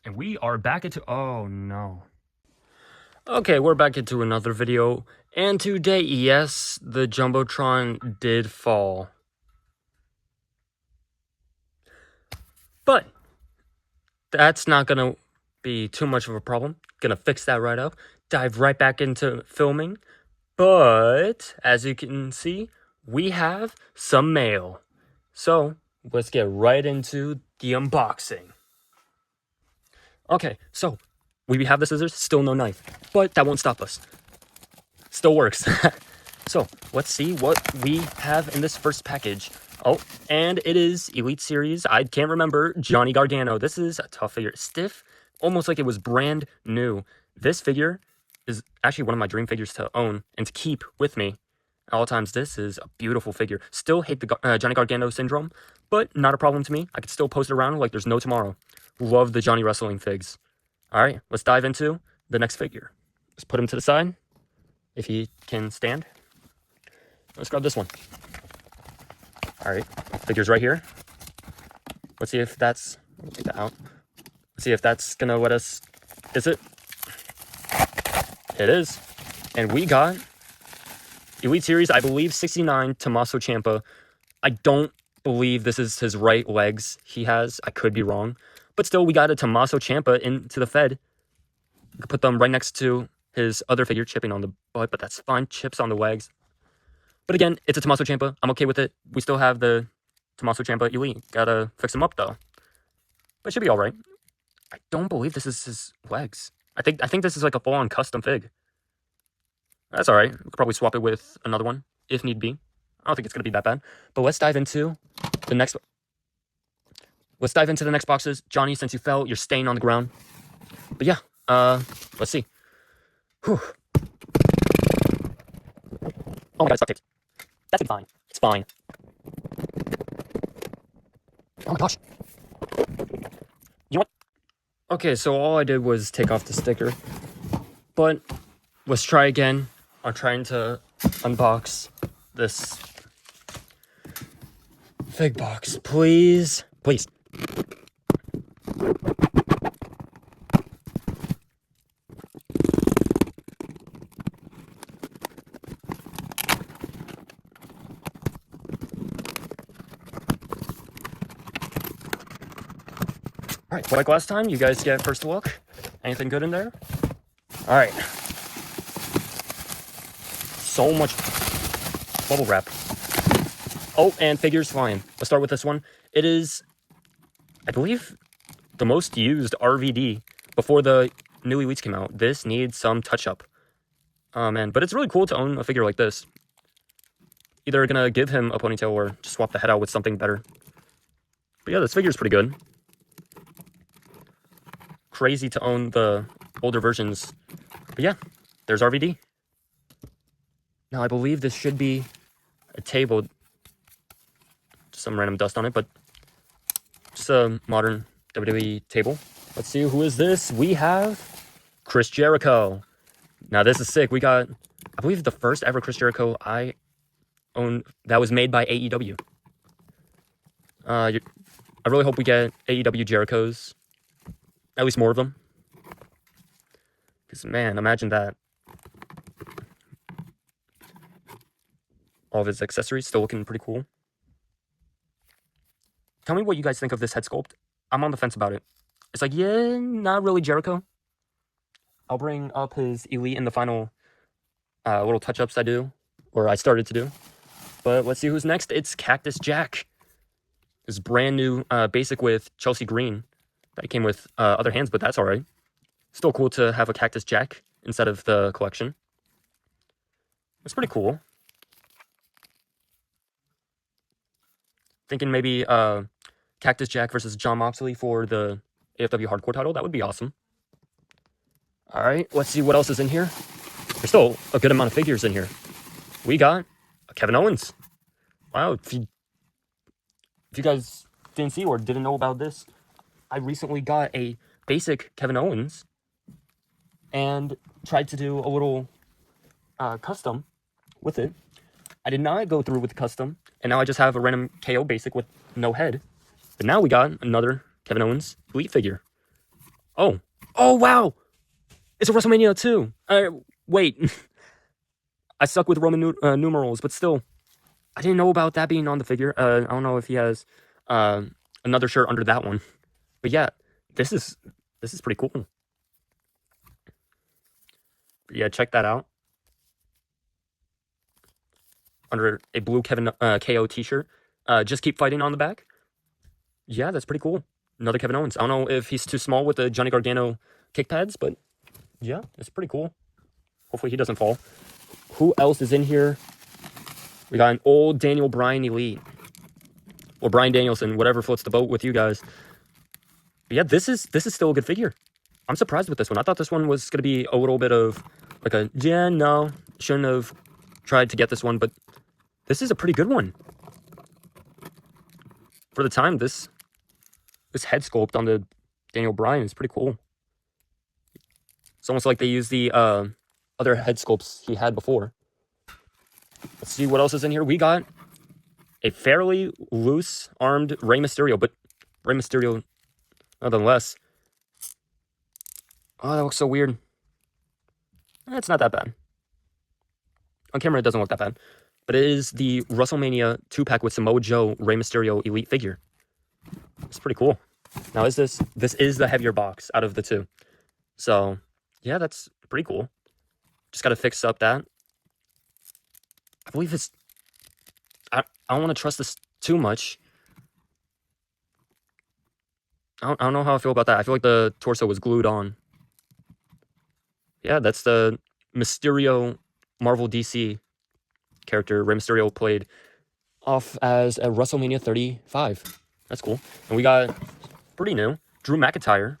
And we are back into, oh no. Okay, we're back into another video. And today, yes, the Jumbotron did fall. But that's not gonna be too much of a problem. Gonna fix that right up. Dive right back into filming. But, as you can see, we have some mail. So, let's get right into the unboxing. Okay, so, we have the scissors, still no knife. But that won't stop us. Still works. So, let's see what we have in this first package. Oh, and it is Elite Series. I can't remember. Johnny Gargano. This is a tough figure. Stiff, almost like it was brand new. This figure is actually one of my dream figures to own and to keep with me at all times. This is a beautiful figure. Still hate the Johnny Gargano syndrome, but not a problem to me. I could still post it around like there's no tomorrow. Love the Johnny Wrestling figs. All right, let's dive into the next figure. Let's put him to the side if he can stand. Let's grab this one. All right, figure's right here. Let's see if that's, take that out. Let's see if that's gonna let us, is it? It is. And we got Elite Series, I believe 69, Tommaso Ciampa. I don't believe this is his right legs he has. I could be wrong. But still, we got a Tommaso Ciampa into the Fed. We could put them right next to his other figure, chipping on the butt, but that's fine. Chips on the legs. But again, it's a Tommaso Ciampa. I'm okay with it. We still have the Tommaso Ciampa Elite. Gotta fix him up, though. But it should be all right. I don't believe this is his legs. I think this is like a full-on custom fig. That's all right. We could probably swap it with another one, if need be. I don't think it's going to be that bad. But let's dive into the next... Let's dive into the next boxes. Johnny, since you fell, you're staying on the ground. But yeah, let's see. Whew. Oh my god, duct tape. That's fine. It's fine. Oh my gosh. You know what? Okay, so all I did was take off the sticker. But let's try again. I'm trying to unbox this fig box. Please. Please. Alright, like last time, you guys get first look. Anything good in there? Alright. So much bubble wrap. Oh, and figures flying. Let's start with this one. It is, I believe, the most used RVD before the new Elites came out. This needs some touch-up. Oh, man. But it's really cool to own a figure like this. Either gonna give him a ponytail or just swap the head out with something better. But yeah, this figure's pretty good. Crazy to own the older versions. But yeah, there's RVD. Now, I believe this should be a table. Just some random dust on it, but just a modern WWE table. Let's see, who is this? We have Chris Jericho. Now, this is sick. We got, I believe, the first ever Chris Jericho I own that was made by AEW. I really hope we get AEW Jerichos. At least more of them. Because, man, imagine that. All of his accessories still looking pretty cool. Tell me what you guys think of this head sculpt. I'm on the fence about it. It's like, yeah, not really Jericho. I'll bring up his Elite in the final little touch-ups I do. Or I started to do. But let's see who's next. It's Cactus Jack. This brand new basic with Chelsea Green. That came with other hands, but that's alright. Still cool to have a Cactus Jack instead of the collection. It's pretty cool. Thinking maybe Cactus Jack versus Jon Moxley for the AFW Hardcore title. That would be awesome. Alright, let's see what else is in here. There's still a good amount of figures in here. We got Kevin Owens. Wow, if you guys didn't see or didn't know about this, I recently got a basic Kevin Owens and tried to do a little custom with it. I did not go through with the custom, and now I just have a random KO basic with no head. But now we got another Kevin Owens Elite figure. Oh. Oh, wow. It's a WrestleMania 2. Wait. I suck with Roman numerals, but still. I didn't know about that being on the figure. I don't know if he has another shirt under that one. But yeah, this is pretty cool. But yeah, check that out. Under a blue Kevin KO t-shirt. Just keep fighting on the back. Yeah, that's pretty cool. Another Kevin Owens. I don't know if he's too small with the Johnny Gargano kick pads, but yeah, it's pretty cool. Hopefully he doesn't fall. Who else is in here? We got an old Daniel Bryan Elite. Or Bryan Danielson, whatever floats the boat with you guys. But yeah, this is still a good figure. I'm surprised with this one. I thought this one was going to be a little bit of like a, yeah, no, shouldn't have tried to get this one, but this is a pretty good one. For the time, this head sculpt on the Daniel Bryan is pretty cool. It's almost like they used the other head sculpts he had before. Let's see what else is in here. We got a fairly loose-armed Rey Mysterio, but Rey Mysterio, nonetheless. Oh, that looks so weird. It's not that bad. On camera, it doesn't look that bad. But it is the WrestleMania 2-pack with Samoa Joe Rey Mysterio Elite figure. It's pretty cool. Now, this is the heavier box out of the two. So, yeah, that's pretty cool. Just got to fix up that. I believe it's... I don't want to trust this too much. I don't know how I feel about that. I feel like the torso was glued on. Yeah, that's the Mysterio Marvel DC character Rey Mysterio played off as a WrestleMania 35. That's cool. And we got pretty new Drew McIntyre.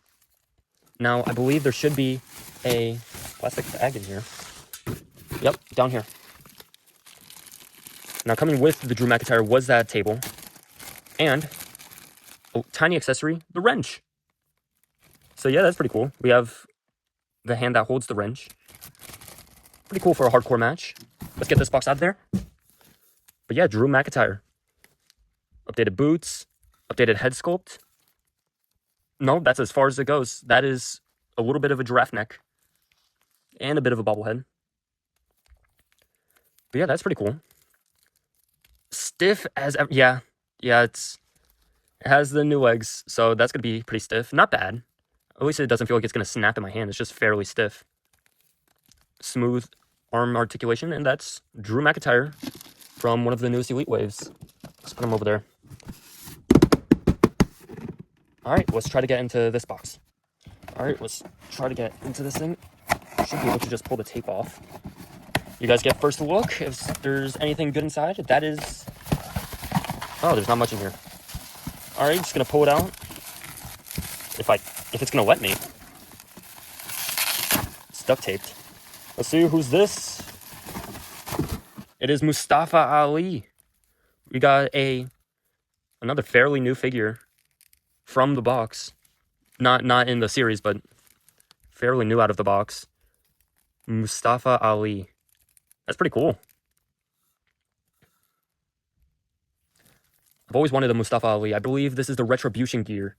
Now, I believe there should be a plastic bag in here. Yep, down here. Now, coming with the Drew McIntyre was that table. And a tiny accessory, the wrench. So, yeah, that's pretty cool. We have the hand that holds the wrench. Pretty cool for a hardcore match. Let's get this box out of there. But yeah, Drew McIntyre. Updated boots. Updated head sculpt. No, that's as far as it goes. That is a little bit of a giraffe neck. And a bit of a bobblehead. But yeah, that's pretty cool. Stiff as ever. Yeah, it has the new legs, so that's going to be pretty stiff. Not bad. At least it doesn't feel like it's going to snap in my hand. It's just fairly stiff. Smooth arm articulation, and that's Drew McIntyre from one of the newest Elite Waves. Let's put him over there. Alright, let's try to get into this box. Alright, let's try to get into this thing. Should be able to just pull the tape off. You guys get first look if there's anything good inside. That is... Oh, there's not much in here. Alright, just gonna pull it out. If it's gonna let me. It's duct taped. Let's see who's this. It is Mustafa Ali. We got another fairly new figure from the box. Not in the series, but fairly new out of the box. Mustafa Ali. That's pretty cool. I've always wanted a Mustafa Ali. I believe this is the Retribution gear.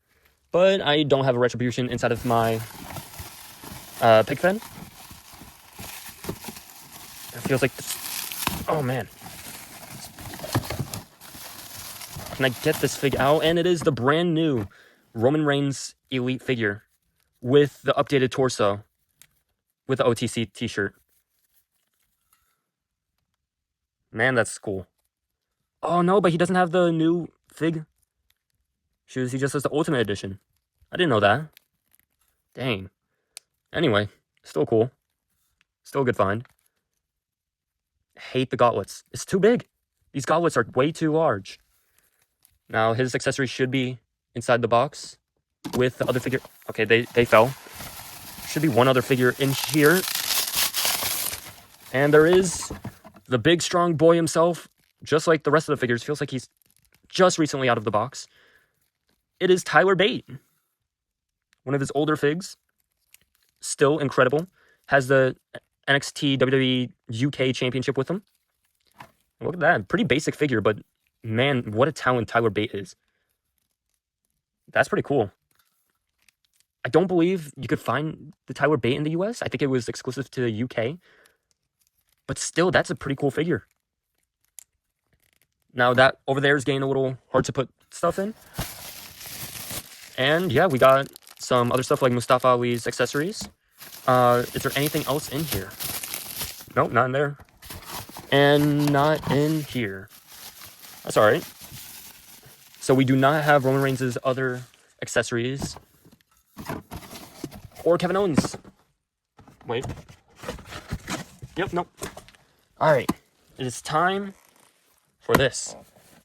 But I don't have a Retribution inside of my pig pen. It feels like this. Oh, man. Can I get this fig out? And it is the brand new Roman Reigns Elite figure with the updated torso with the OTC t-shirt. Man, that's cool. Oh, no, but he doesn't have the new fig shoes. He just has the Ultimate Edition. I didn't know that. Dang. Anyway, still cool. Still a good find. Hate the gauntlets. It's too big. These gauntlets are way too large. Now, his accessories should be inside the box with the other figure. Okay, they fell. Should be one other figure in here. And there is the big, strong boy himself. Just like the rest of the figures, feels like he's just recently out of the box. It is Tyler Bate. One of his older figs. Still incredible. Has the NXT WWE UK Championship with him. Look at that. Pretty basic figure, but man, what a talent Tyler Bate is. That's pretty cool. I don't believe you could find the Tyler Bate in the US. I think it was exclusive to the UK. But still, that's a pretty cool figure. Now that over there is getting a little hard to put stuff in. And yeah, we got some other stuff like Mustafa Ali's accessories. Is there anything else in here? Nope, not in there. And not in here. That's alright. So we do not have Roman Reigns' other accessories. Or Kevin Owens. Wait. Yep, nope. Alright. It is time for this.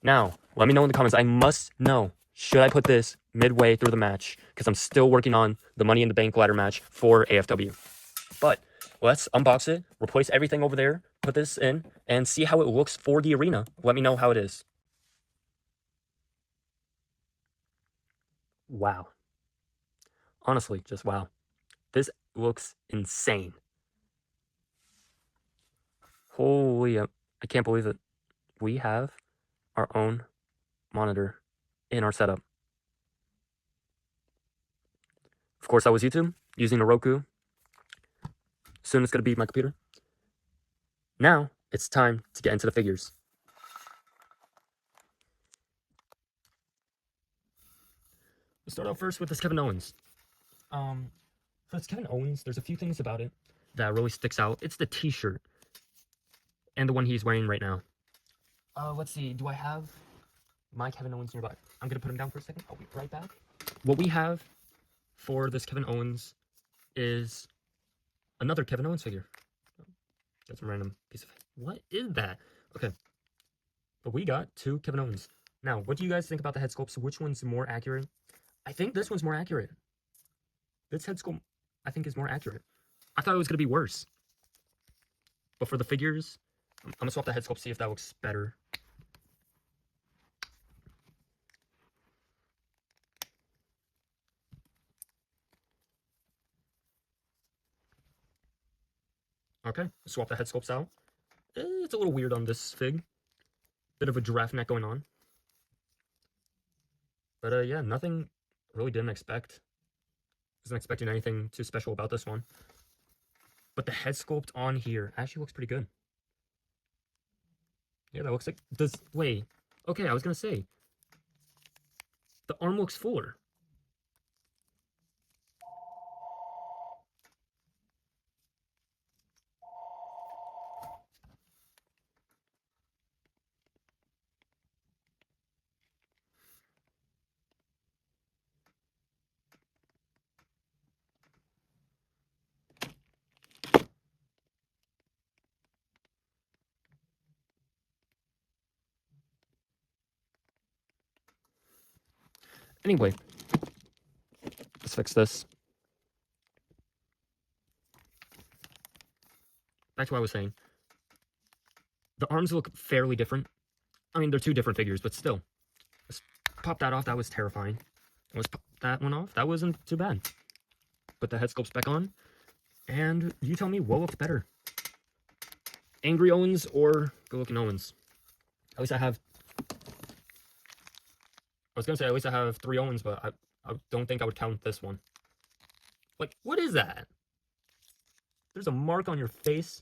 Now, let me know in the comments. I must know. Should I put this midway through the match? Because I'm still working on the Money in the Bank ladder match for AFW. But let's unbox it, replace everything over there, put this in, and see how it looks for the arena. Let me know how it is. Wow. Honestly, just wow. This looks insane. Holy, I can't believe it. We have our own monitor in our setup. Of course, I was YouTube, using a Roku. Soon it's going to be my computer. Now, it's time to get into the figures. Let's start out first with this Kevin Owens. For this Kevin Owens, there's a few things about it that really sticks out. It's the t-shirt and the one he's wearing right now. Let's see, do I have my Kevin Owens nearby? I'm going to put him down for a second. I'll be right back. What we have for this Kevin Owens is another Kevin Owens figure. That's a random piece of... What is that? Okay. But we got two Kevin Owens. Now, what do you guys think about the head sculpts? Which one's more accurate? I think this one's more accurate. This head sculpt, I think, is more accurate. I thought it was going to be worse. But for the figures, I'm going to swap the head sculpt, see if that looks better. Okay, swap the head sculpts out. It's a little weird on this fig. Bit of a giraffe neck going on. But yeah, nothing really didn't expect. Wasn't expecting anything too special about this one. But the head sculpt on here actually looks pretty good. Yeah, that looks like... Wait. Okay, I was going to say. The arm looks fuller. Anyway, let's fix this. Back to what I was saying. The arms look fairly different. I mean, they're two different figures, but still. Let's pop that off. That was terrifying. Let's pop that one off. That wasn't too bad. Put the head sculpts back on. And you tell me what looks better. Angry Owens or good-looking Owens? At least I have... I was going to say, at least I have 3 Owens, but I don't think I would count this one. Like, what is that? There's a mark on your face.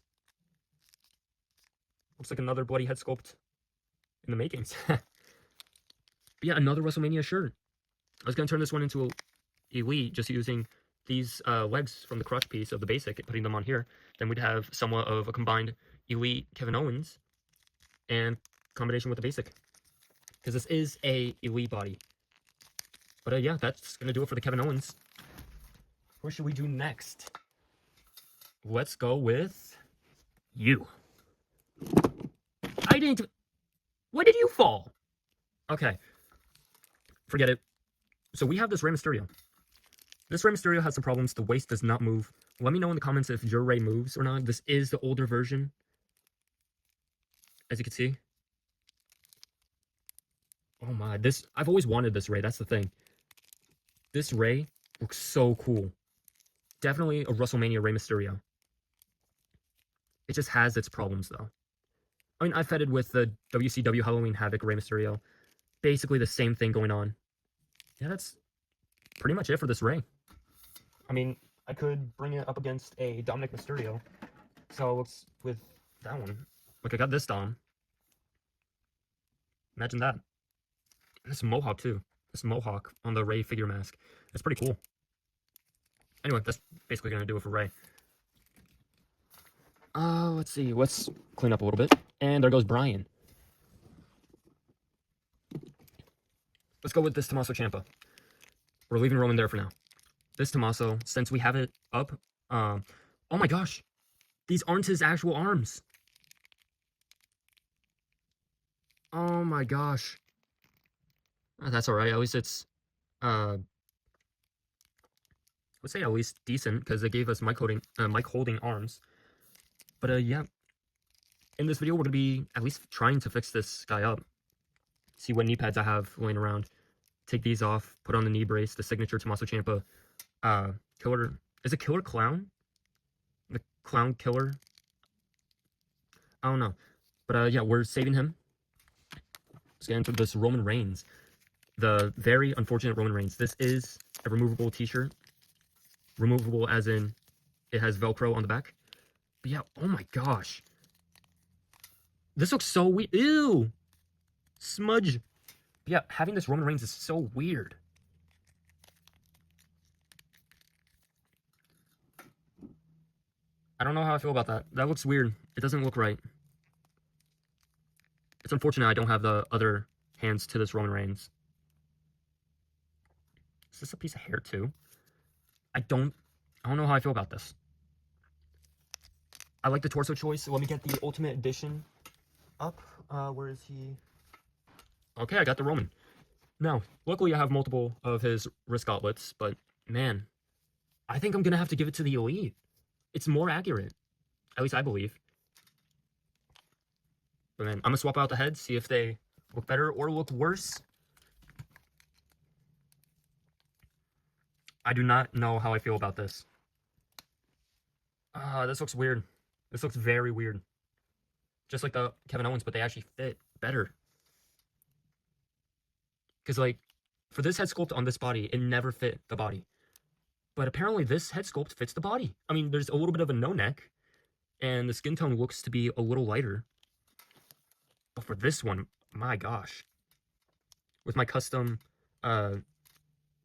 Looks like another bloody head sculpt in the makings. But yeah, another WrestleMania shirt. I was going to turn this one into Elite, just using these legs from the crotch piece of the basic and putting them on here. Then we'd have somewhat of a combined Elite Kevin Owens and combination with the basic. Because this is a Elite body. But yeah, that's going to do it for the Kevin Owens. What should we do next? Let's go with you. I didn't... When did you fall? Okay. Forget it. So we have this Rey Mysterio. This Rey Mysterio has some problems. The waist does not move. Let me know in the comments if your Rey moves or not. This is the older version. As you can see. Oh my, this... I've always wanted this Rey. That's the thing. This Rey looks so cool. Definitely a WrestleMania Rey Mysterio. It just has its problems, though. I mean, I've feted with the WCW Halloween Havoc Rey Mysterio. Basically the same thing going on. Yeah, that's pretty much it for this Rey. I mean, I could bring it up against a Dominic Mysterio. So it looks with that one. Like, I got this Dom. Imagine that. This Mohawk, too. This Mohawk on the Ray figure mask. That's pretty cool. Anyway, that's basically going to do it for Ray. Let's see. Let's clean up a little bit. And there goes Brian. Let's go with this Tommaso Ciampa. We're leaving Roman there for now. This Tommaso, since we have it up, oh my gosh. These aren't his actual arms. Oh my gosh. That's alright. At least it's, let's say at least decent, because they gave us mic holding arms. But yeah. In this video, we're going to be at least trying to fix this guy up. See what knee pads I have laying around. Take these off, put on the knee brace, the signature Tommaso Ciampa. Killer, is it Killer Clown? The Clown Killer? I don't know. But yeah, we're saving him. Let's get into this Roman Reigns. The very unfortunate Roman Reigns. This is a removable t-shirt. Removable as in it has Velcro on the back. But yeah, oh my gosh. This looks so weird. Ew! Smudge. But yeah, having this Roman Reigns is so weird. I don't know how I feel about that. That looks weird. It doesn't look right. It's unfortunate I don't have the other hands to this Roman Reigns. Is this a piece of hair too? I don't know how I feel about this. I like the torso choice. So let me get the Ultimate Edition up. Where is he? Okay, I got the Roman. Now, luckily I have multiple of his wrist gauntlets, but man, I think I'm gonna have to give it to the Elite. It's more accurate. At least I believe. But man, I'm gonna swap out the heads, see if they look better or look worse. I do not know how I feel about this. This looks weird. This looks very weird. Just like the Kevin Owens, but they actually fit better. Because, like, for this head sculpt on this body, it never fit the body. But apparently this head sculpt fits the body. I mean, there's a little bit of a no-neck, and the skin tone looks to be a little lighter. But for this one, my gosh. With my custom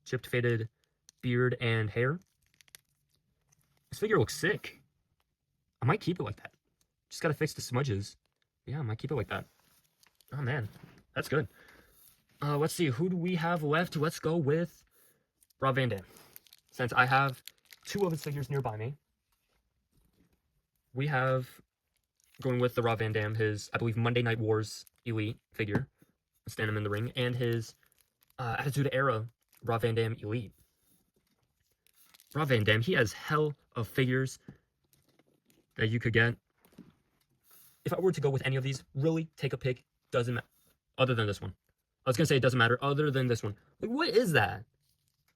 chipped faded beard and hair, this figure looks sick. I might keep it like that. Just gotta fix the smudges. Yeah, I might keep it like that. Oh man, that's good. Let's see, who do we have left? Let's go with Rob Van Dam. Since I have two of his figures nearby me, we have going with the Rob Van Dam, his, I believe, Monday Night Wars Elite figure. Stand him in the ring. And his Attitude Era Rob Van Dam Elite. Rob Van Dam, he has hell of figures that you could get. If I were to go with any of these, really take a pick, doesn't matter. Other than this one. I was going to say it doesn't matter other than this one. Like, what is that?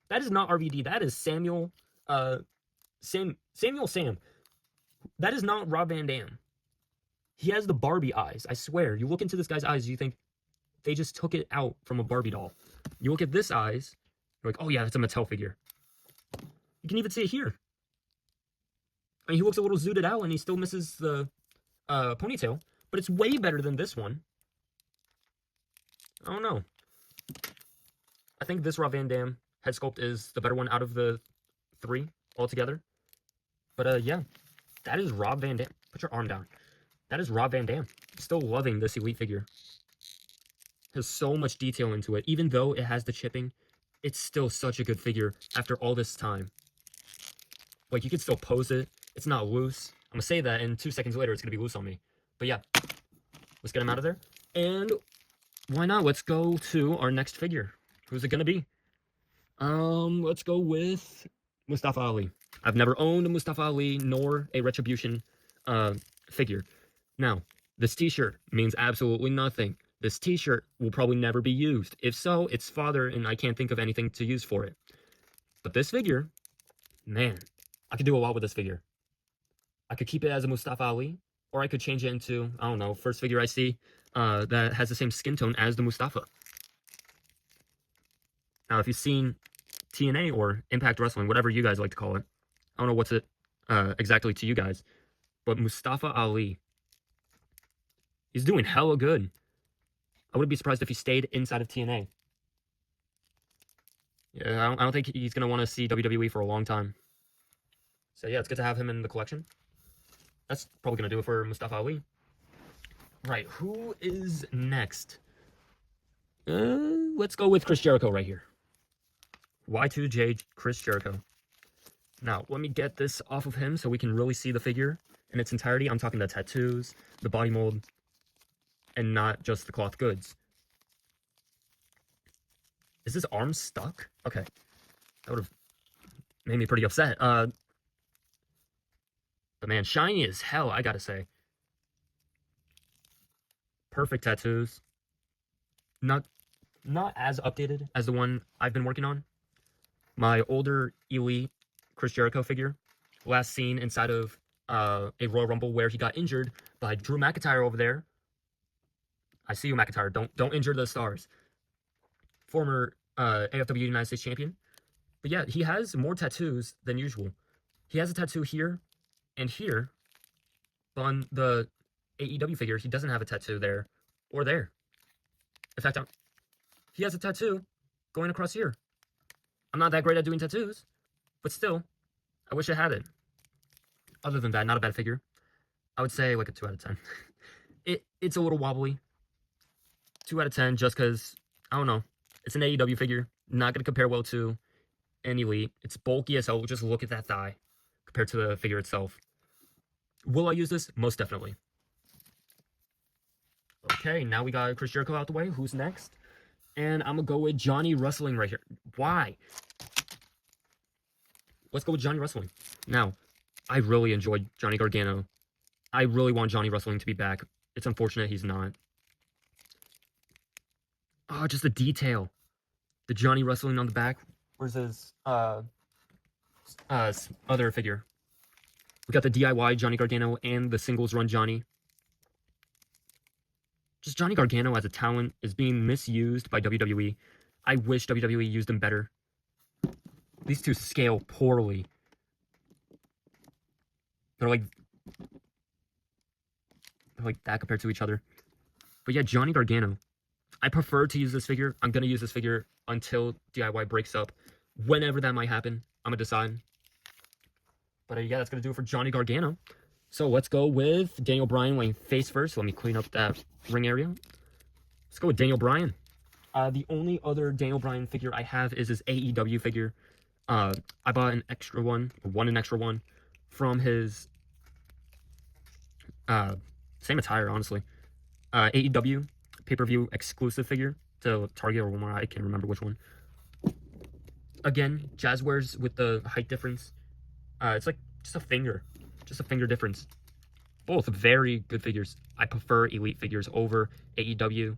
That is not RVD. That is Samuel Sam. That is not Rob Van Dam. He has the Barbie eyes. I swear. You look into this guy's eyes, you think they just took it out from a Barbie doll. You look at this eyes, you're like, oh yeah, that's a Mattel figure. You can even see it here. I mean, he looks a little zooted out and he still misses the ponytail, but it's way better than this one. I don't know. I think this Rob Van Dam head sculpt is the better one out of the three altogether. But yeah, that is Rob Van Dam. Put your arm down. That is Rob Van Dam. Still loving this Elite figure. Has so much detail into it. Even though it has the chipping, it's still such a good figure after all this time. Like, you can still pose it. It's not loose. I'm going to say that, and 2 seconds later, it's going to be loose on me. But yeah, let's get him out of there. And why not? Let's go to our next figure. Who's it going to be? Let's go with Mustafa Ali. I've never owned a Mustafa Ali nor a Retribution figure. Now, this t-shirt means absolutely nothing. This t-shirt will probably never be used. If so, it's fodder and I can't think of anything to use for it. But this figure, man, I could do a lot with this figure. I could keep it as a Mustafa Ali, or I could change it into, I don't know, first figure I see that has the same skin tone as the Mustafa. Now, if you've seen TNA or Impact Wrestling, whatever you guys like to call it. I don't know what's it exactly to you guys, but Mustafa Ali, he's doing hella good. I wouldn't be surprised if he stayed inside of TNA. Yeah, I don't think he's going to want to see WWE for a long time. So yeah, it's good to have him in the collection. That's probably going to do it for Mustafa Ali. Right, who is next? Let's go with Chris Jericho right here. Y2J Chris Jericho. Now, let me get this off of him so we can really see the figure in its entirety. I'm talking the tattoos, the body mold, and not just the cloth goods. Is his arm stuck? Okay. That would have made me pretty upset. But man, shiny as hell, I gotta say. Perfect tattoos. Not as updated as the one I've been working on. My older Elite Chris Jericho figure, last seen inside of a Royal Rumble where he got injured by Drew McIntyre over there. I see you, McIntyre. Don't injure the stars. Former AFW United States champion. But yeah, he has more tattoos than usual. He has a tattoo here and here. But on the AEW figure, he doesn't have a tattoo there or there. In fact, he has a tattoo going across here. I'm not that great at doing tattoos, but still, I wish I had it. Other than that, not a bad figure. I would say like a 2 out of 10. It's a little wobbly. 2 out of 10 just because, I don't know. It's an AEW figure. Not going to compare well to an Elite. It's bulky as hell. Just look at that thigh compared to the figure itself. Will I use this? Most definitely. Okay, now we got Chris Jericho out the way. Who's next? And I'm going to go with Johnny Wrestling right here. Why? Let's go with Johnny Wrestling. Now, I really enjoyed Johnny Gargano. I really want Johnny Wrestling to be back. It's unfortunate he's not. Oh, just the detail. The Johnny Wrestling on the back. Where's his other figure? We got the DIY Johnny Gargano and the singles run Johnny. Just Johnny Gargano as a talent is being misused by WWE. I wish WWE used him better. These two scale poorly. They're like that compared to each other. But yeah, Johnny Gargano. I prefer to use this figure. I'm going to use this figure until DIY breaks up. Whenever that might happen, I'm going to decide. But yeah, that's going to do it for Johnny Gargano. So let's go with Daniel Bryan weighing face first. Let me clean up that ring area. Let's go with Daniel Bryan. The only other Daniel Bryan figure I have is his AEW figure. I bought an extra one, or won an extra one, from his same attire, honestly. AEW pay-per-view exclusive figure to Target or Walmart. I can't remember which one. Again, Jazzwares with the height difference. It's like just a finger difference. Both very good figures. I prefer Elite figures over AEW.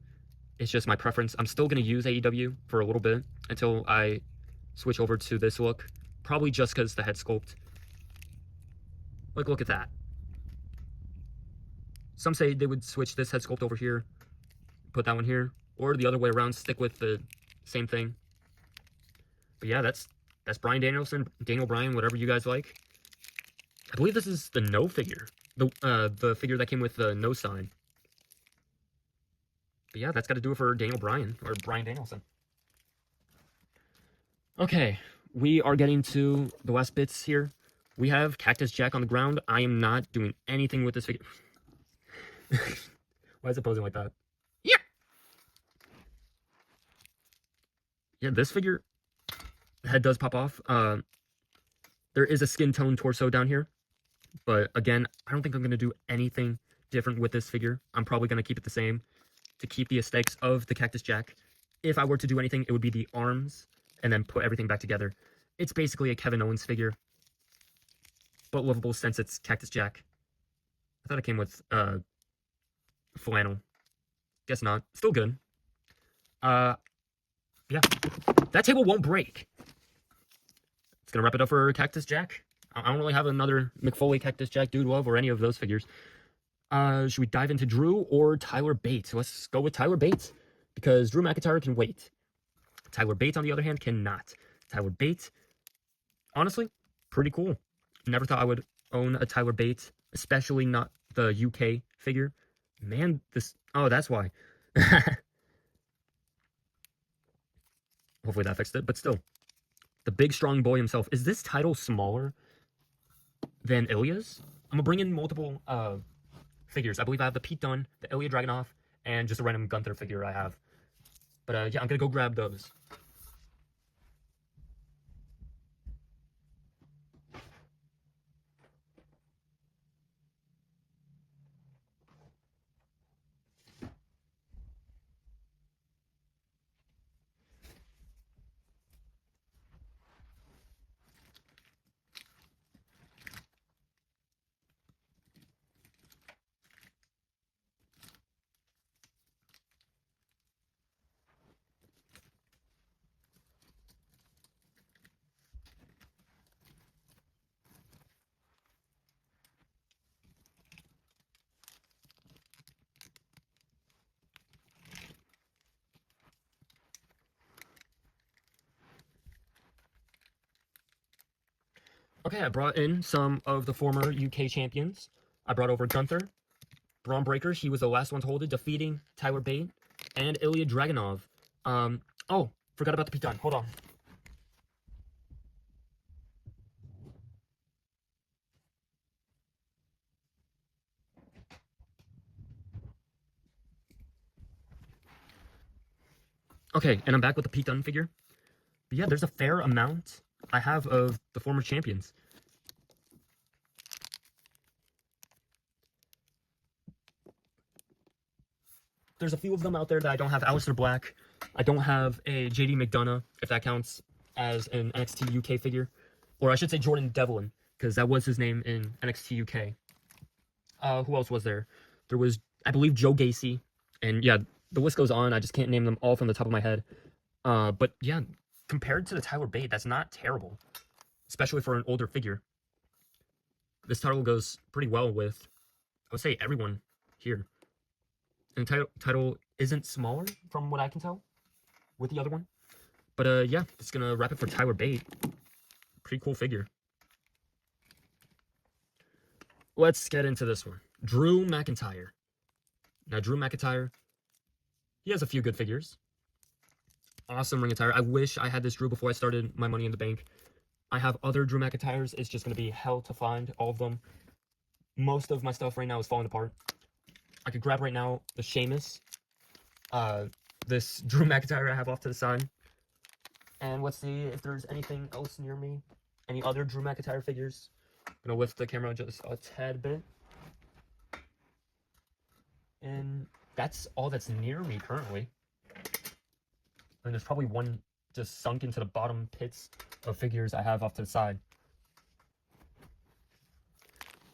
It's just my preference. I'm still going to use AEW for a little bit until I switch over to this look. Probably just because the head sculpt. Like, look at that. Some say they would switch this head sculpt over here, put that one here, or the other way around, stick with the same thing. But yeah, that's Bryan Danielson, Daniel Bryan, whatever you guys like. I believe this is the no figure. The figure that came with the no sign. But yeah, that's got to do it for Daniel Bryan, or Bryan Danielson. Okay, we are getting to the last bits here. We have Cactus Jack on the ground. I am not doing anything with this figure. Why is it posing like that? Yeah! Yeah, this figure, head does pop off. There is a skin tone torso down here. But again, I don't think I'm going to do anything different with this figure. I'm probably going to keep it the same to keep the aesthetics of the Cactus Jack. If I were to do anything, it would be the arms and then put everything back together. It's basically a Kevin Owens figure, but lovable since it's Cactus Jack. I thought it came with flannel. Guess not. Still good. Yeah. That table won't break. It's going to wrap it up for Cactus Jack. I don't really have another McFoley, Cactus Jack, Dude Love, or any of those figures. Should we dive into Drew or Tyler Bates? Let's go with Tyler Bates, because Drew McIntyre can wait. Tyler Bates, on the other hand, cannot. Tyler Bate. Honestly, pretty cool. Never thought I would own a Tyler Bate, especially not the UK figure. Man, this... Oh, that's why. Hopefully that fixed it, but still. The big, strong boy himself. Is this title smaller than Ilya's? I'm gonna bring in multiple figures. I believe I have the Pete Dunne, the Ilya Dragunov, and just a random Gunther figure I have. But yeah, I'm gonna go grab those. Okay, I brought in some of the former UK champions. I brought over Gunther, Braun Breaker. He was the last one to hold it, defeating Tyler Bate, and Ilya Dragunov. Oh, forgot about the Pete Dunne. Hold on. Okay, and I'm back with the Pete Dunne figure. But yeah, there's a fair amount I have of the former champions. There's a few of them out there that I don't have. Aleister Black. I don't have a JD McDonough, if that counts as an NXT UK figure. Or I should say Jordan Devlin, because that was his name in NXT UK. Who else was there? There was, I believe, Joe Gacy. And yeah, the list goes on. I just can't name them all from the top of my head. But yeah, compared to the Tyler Bate, that's not terrible. Especially for an older figure. This title goes pretty well with, I would say, everyone here. And title isn't smaller from what I can tell with the other one. But yeah, it's gonna wrap it for Tyler Bate. Pretty cool figure. Let's get into this one. Drew McIntyre. Now, Drew McIntyre, he has a few good figures. Awesome ring attire. I wish I had this Drew before I started my Money in the Bank. I have other Drew McIntyres. It's just gonna be hell to find all of them. Most of my stuff right now is falling apart. I could grab right now the Sheamus, this Drew McIntyre I have off to the side. And let's see if there's anything else near me. Any other Drew McIntyre figures. I'm gonna lift the camera just a tad bit. And that's all that's near me currently. And there's probably one just sunk into the bottom pits of figures I have off to the side.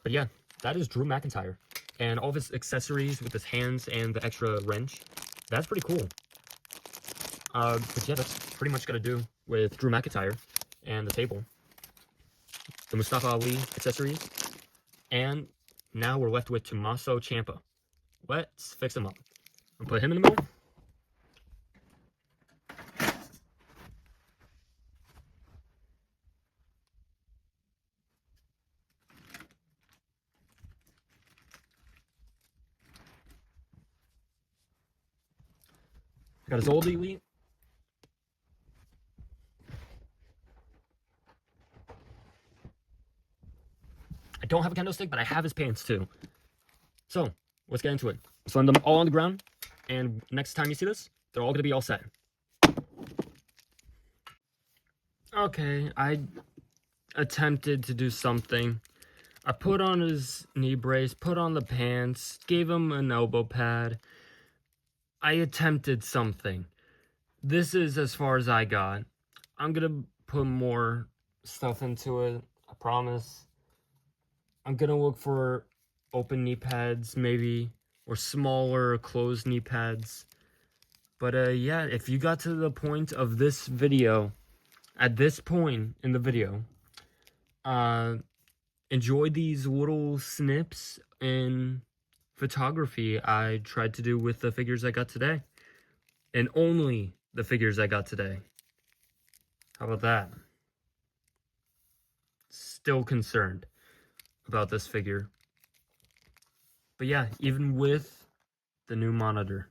But yeah, that is Drew McIntyre. And all of his accessories with his hands and the extra wrench. That's pretty cool. But yeah, that's pretty much gonna do with Drew McIntyre and the table. The Mustafa Ali accessories. And now we're left with Tommaso Ciampa. Let's fix him up. And put him in the middle. Got his old elite. I don't have a kendo stick, but I have his pants too. So, let's get into it. Let's land them all on the ground, and next time you see this, they're all going to be all set. Okay, I attempted to do something. I put on his knee brace, put on the pants, gave him an elbow pad. I attempted something. This is as far as I got. I'm gonna put more stuff into it, I promise. I'm gonna look for open knee pads, maybe, or smaller closed knee pads. But yeah, if you got to the point of this video, at this point in the video, enjoy these little snips in photography I tried to do with the figures I got today. And only the figures I got today. How about that? Still concerned about this figure. But yeah, even with the new monitor,